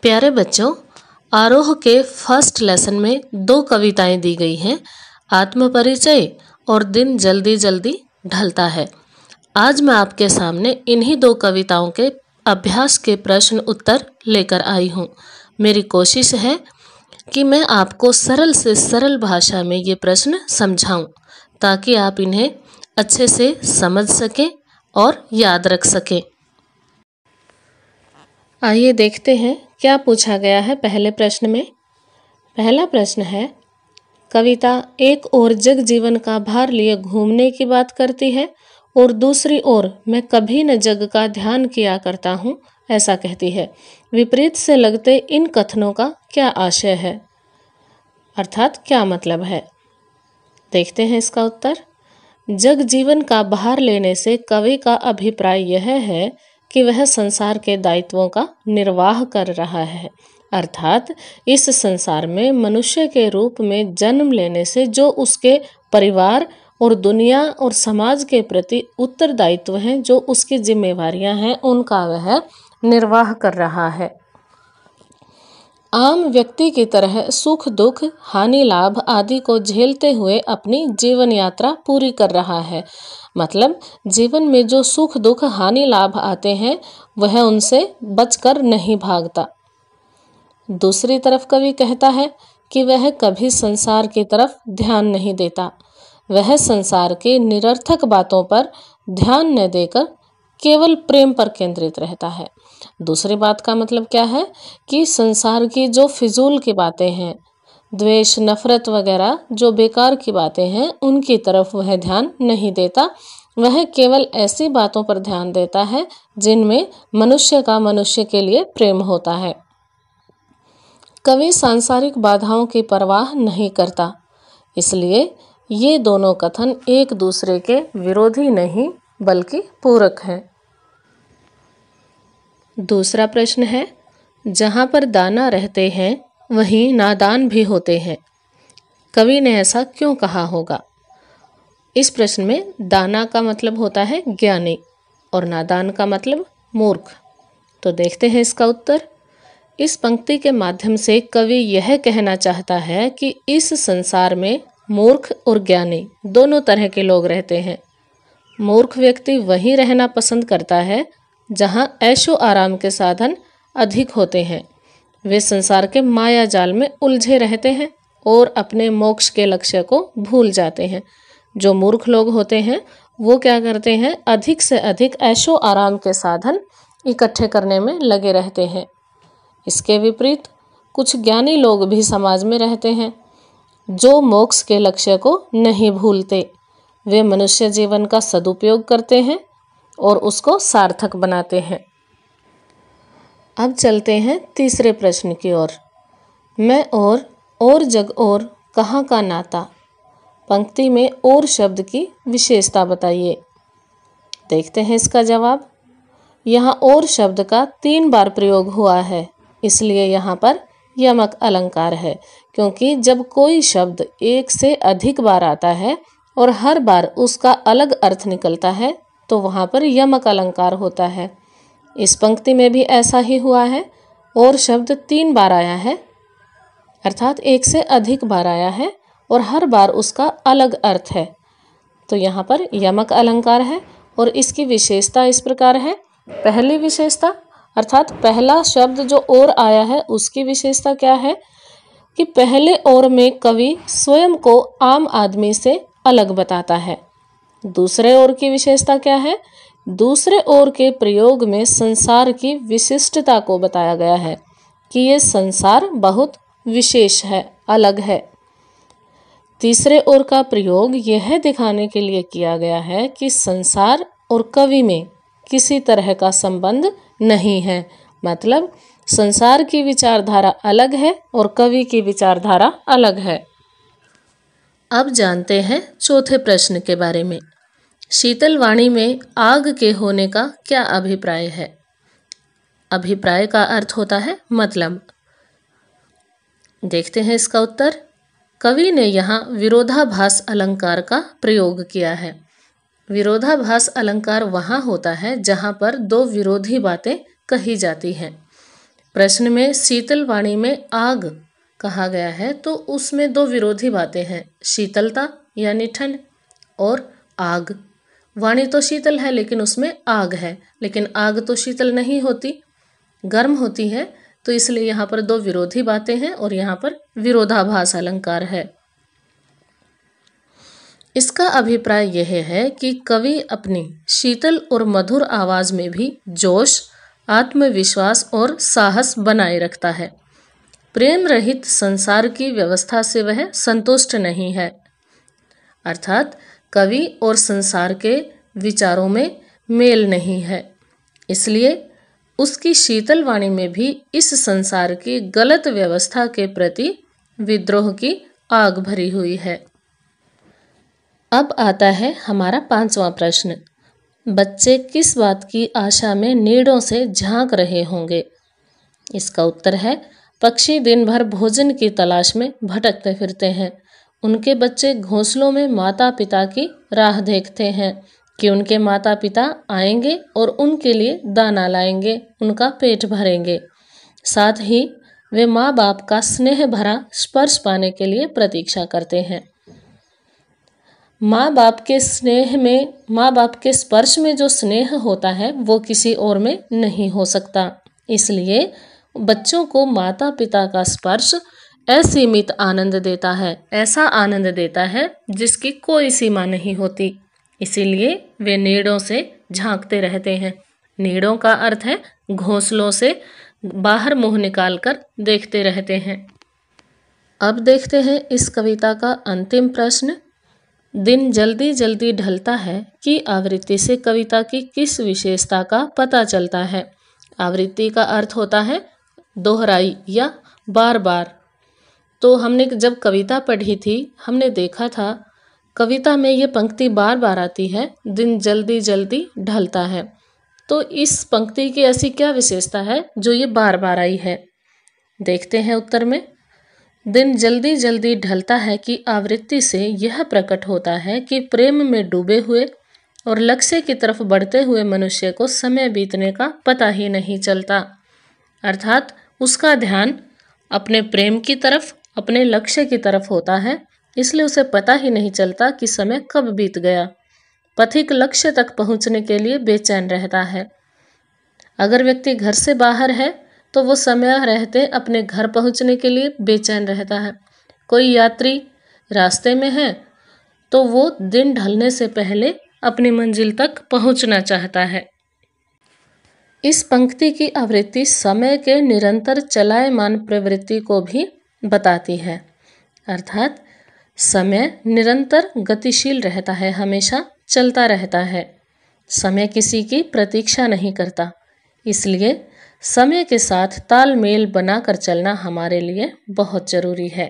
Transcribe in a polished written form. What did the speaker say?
प्यारे बच्चों, आरोह के फर्स्ट लेसन में 2 कविताएं दी गई हैं, आत्मपरिचय और दिन जल्दी जल्दी ढलता है। आज मैं आपके सामने इन्हीं 2 कविताओं के अभ्यास के प्रश्न उत्तर लेकर आई हूँ। मेरी कोशिश है कि मैं आपको सरल से सरल भाषा में ये प्रश्न समझाऊं, ताकि आप इन्हें अच्छे से समझ सकें और याद रख सकें। आइए देखते हैं क्या पूछा गया है पहले प्रश्न में। पहला प्रश्न है, कविता एक ओर जग जीवन का भार लिए घूमने की बात करती है और दूसरी ओर मैं कभी न जग का ध्यान किया करता हूँ ऐसा कहती है। विपरीत से लगते इन कथनों का क्या आशय है, अर्थात क्या मतलब है। देखते हैं इसका उत्तर। जग जीवन का भार लेने से कवि का अभिप्राय यह है कि वह संसार के दायित्वों का निर्वाह कर रहा है, अर्थात इस संसार में मनुष्य के रूप में जन्म लेने से जो उसके परिवार और दुनिया और समाज के प्रति उत्तरदायित्व हैं, जो उसकी जिम्मेवारियां हैं, उनका वह निर्वाह कर रहा है। आम व्यक्ति की तरह सुख दुख हानि लाभ आदि को झेलते हुए अपनी जीवन यात्रा पूरी कर रहा है। मतलब जीवन में जो सुख दुख हानि लाभ आते हैं वह उनसे बचकर नहीं भागता। दूसरी तरफ कवि कहता है कि वह कभी संसार की तरफ ध्यान नहीं देता। वह संसार के निरर्थक बातों पर ध्यान न देकर केवल प्रेम पर केंद्रित रहता है। दूसरी बात का मतलब क्या है कि संसार की जो फिजूल की बातें हैं, द्वेष नफरत वगैरह जो बेकार की बातें हैं, उनकी तरफ वह ध्यान नहीं देता। वह केवल ऐसी बातों पर ध्यान देता है जिनमें मनुष्य का मनुष्य के लिए प्रेम होता है। कवि सांसारिक बाधाओं की परवाह नहीं करता, इसलिए ये दोनों कथन एक दूसरे के विरोधी नहीं बल्कि पूरक हैं। दूसरा प्रश्न है, जहाँ पर दाना रहते हैं वहीं नादान भी होते हैं। कवि ने ऐसा क्यों कहा होगा। इस प्रश्न में दाना का मतलब होता है ज्ञानी और नादान का मतलब मूर्ख। तो देखते हैं इसका उत्तर। इस पंक्ति के माध्यम से कवि यह कहना चाहता है कि इस संसार में मूर्ख और ज्ञानी दोनों तरह के लोग रहते हैं। मूर्ख व्यक्ति वहीं रहना पसंद करता है जहां ऐशो आराम के साधन अधिक होते हैं। वे संसार के माया जाल में उलझे रहते हैं और अपने मोक्ष के लक्ष्य को भूल जाते हैं। जो मूर्ख लोग होते हैं वो क्या करते हैं, अधिक से अधिक ऐशो आराम के साधन इकट्ठे करने में लगे रहते हैं। इसके विपरीत कुछ ज्ञानी लोग भी समाज में रहते हैं जो मोक्ष के लक्ष्य को नहीं भूलते। वे मनुष्य जीवन का सदुपयोग करते हैं और उसको सार्थक बनाते हैं। अब चलते हैं तीसरे प्रश्न की ओर। मैं और जग और कहाँ का नाता। पंक्ति में और शब्द की विशेषता बताइए। देखते हैं इसका जवाब। यहाँ और शब्द का 3 बार प्रयोग हुआ है, इसलिए यहाँ पर यमक अलंकार है। क्योंकि जब कोई शब्द एक से अधिक बार आता है और हर बार उसका अलग अर्थ निकलता है तो वहाँ पर यमक अलंकार होता है। इस पंक्ति में भी ऐसा ही हुआ है। और शब्द 3 बार आया है, अर्थात एक से अधिक बार आया है और हर बार उसका अलग अर्थ है, तो यहाँ पर यमक अलंकार है। और इसकी विशेषता इस प्रकार है। पहली विशेषता अर्थात पहला शब्द जो और आया है उसकी विशेषता क्या है कि पहले और में कवि स्वयं को आम आदमी से अलग बताता है। दूसरे ओर की विशेषता क्या है, दूसरे ओर के प्रयोग में संसार की विशिष्टता को बताया गया है कि ये संसार बहुत विशेष है, अलग है। तीसरे ओर का प्रयोग यह दिखाने के लिए किया गया है कि संसार और कवि में किसी तरह का संबंध नहीं है। मतलब संसार की विचारधारा अलग है और कवि की विचारधारा अलग है। अब जानते हैं चौथे प्रश्न के बारे में। शीतल वाणी में आग के होने का क्या अभिप्राय है। अभिप्राय का अर्थ होता है मतलब। देखते हैं इसका उत्तर। कवि ने यहाँ विरोधाभास अलंकार का प्रयोग किया है। विरोधाभास अलंकार वहाँ होता है जहाँ पर 2 विरोधी बातें कही जाती हैं। प्रश्न में शीतल वाणी में आग कहा गया है, तो उसमें दो विरोधी बातें हैं, शीतलता यानी ठंड और आग। वाणी तो शीतल है लेकिन उसमें आग है, लेकिन आग तो शीतल नहीं होती, गर्म होती है। तो इसलिए यहाँ पर दो विरोधी बातें हैं और यहाँ पर विरोधाभास अलंकार है। इसका अभिप्राय यह है कि कवि अपनी शीतल और मधुर आवाज में भी जोश, आत्मविश्वास और साहस बनाए रखता है। प्रेम रहित संसार की व्यवस्था से वह संतुष्ट नहीं है, अर्थात कवि और संसार के विचारों में मेल नहीं है, इसलिए उसकी शीतल वाणी में भी इस संसार की गलत व्यवस्था के प्रति विद्रोह की आग भरी हुई है। अब आता है हमारा 5वां प्रश्न। बच्चे किस बात की आशा में नीड़ों से झांक रहे होंगे? इसका उत्तर है, पक्षी दिन भर भोजन की तलाश में भटकते फिरते हैं। उनके बच्चे घोंसलों में माता पिता की राह देखते हैं कि उनके माता पिता आएंगे और उनके लिए दाना लाएंगे, उनका पेट भरेंगे। साथ ही वे माँ बाप का स्नेह भरा स्पर्श पाने के लिए प्रतीक्षा करते हैं। माँ बाप के स्पर्श में जो स्नेह होता है वो किसी और में नहीं हो सकता। इसलिए बच्चों को माता पिता का स्पर्श असीमित आनंद देता है, ऐसा आनंद देता है जिसकी कोई सीमा नहीं होती। इसीलिए वे नीड़ों से झांकते रहते हैं। नीड़ों का अर्थ है घोंसलों से बाहर मुंह निकालकर देखते रहते हैं। अब देखते हैं इस कविता का अंतिम प्रश्न। दिन जल्दी जल्दी ढलता है कि आवृत्ति से कविता की किस विशेषता का पता चलता है? आवृत्ति का अर्थ होता है दोहराई या बार बार। तो हमने जब कविता पढ़ी थी, हमने देखा था कविता में ये पंक्ति बार बार आती है, दिन जल्दी जल्दी ढलता है। तो इस पंक्ति की ऐसी क्या विशेषता है जो ये बार बार आई है? देखते हैं उत्तर में। दिन जल्दी जल्दी ढलता है कि आवृत्ति से यह प्रकट होता है कि प्रेम में डूबे हुए और लक्ष्य की तरफ बढ़ते हुए मनुष्य को समय बीतने का पता ही नहीं चलता, अर्थात उसका ध्यान अपने प्रेम की तरफ, अपने लक्ष्य की तरफ होता है, इसलिए उसे पता ही नहीं चलता कि समय कब बीत गया। पथिक लक्ष्य तक पहुंचने के लिए बेचैन रहता है। अगर व्यक्ति घर से बाहर है तो वो समय रहते अपने घर पहुंचने के लिए बेचैन रहता है। कोई यात्री रास्ते में है तो वो दिन ढलने से पहले अपनी मंजिल तक पहुंचना चाहता है। इस पंक्ति की आवृत्ति समय के निरंतर चलायमान प्रवृत्ति को भी बताती है, अर्थात समय निरंतर गतिशील रहता है, हमेशा चलता रहता है। समय किसी की प्रतीक्षा नहीं करता, इसलिए समय के साथ तालमेल बनाकर चलना हमारे लिए बहुत जरूरी है।